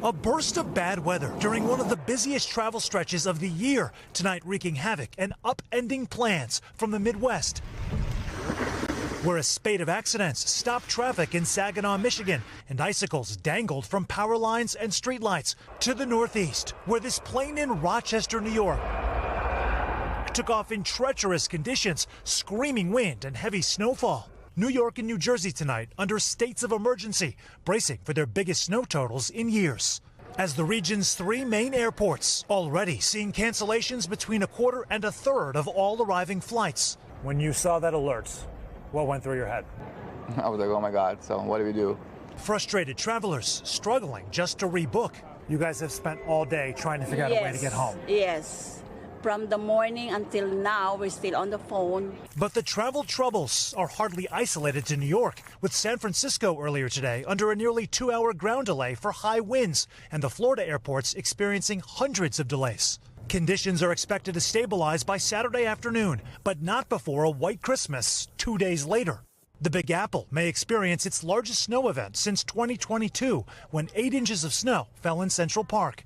A burst of bad weather during one of the busiest travel stretches of the year, tonight wreaking havoc and upending plans from the Midwest, where a spate of accidents stopped traffic in Saginaw, Michigan, and icicles dangled from power lines and streetlights, to the Northeast, where this plane in Rochester, New York, took off in treacherous conditions, screaming wind and heavy snowfall. New York and New Jersey tonight under states of emergency, bracing for their biggest snow totals in years. As the region's three main airports already seeing cancellations between a quarter and a third of all arriving flights. When you saw that alert, what went through your head? I was like, oh my God, so what do we do? Frustrated travelers struggling just to rebook. You guys have spent all day trying to figure out a way to get home. Yes. From the morning until now, we're still on the phone. But the travel troubles are hardly isolated to New York, with San Francisco earlier today under a nearly 2-hour ground delay for high winds, and the Florida airports experiencing hundreds of delays. Conditions are expected to stabilize by Saturday afternoon, but not before a white Christmas 2 days later. The Big Apple may experience its largest snow event since 2022, when 8 inches of snow fell in Central Park.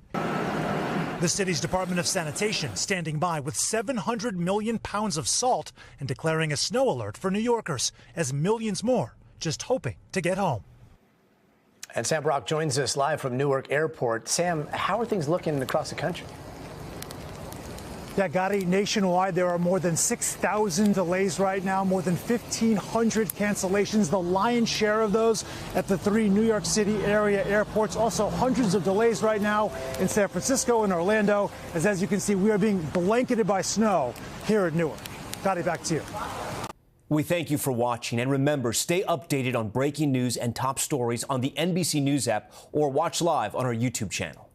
The city's Department of Sanitation standing by with 700 million pounds of salt and declaring a snow alert for New Yorkers, as millions more just hoping to get home. And Sam Brock joins us live from Newark Airport. Sam, how are things looking across the country? Yeah, Gotti, nationwide, there are more than 6,000 delays right now, more than 1,500 cancellations, the lion's share of those at the 3 New York City area airports. Also, hundreds of delays right now in San Francisco and Orlando, as you can see, we are being blanketed by snow here at Newark. Gotti, back to you. We thank you for watching, and remember, stay updated on breaking news and top stories on the NBC News app or watch live on our YouTube channel.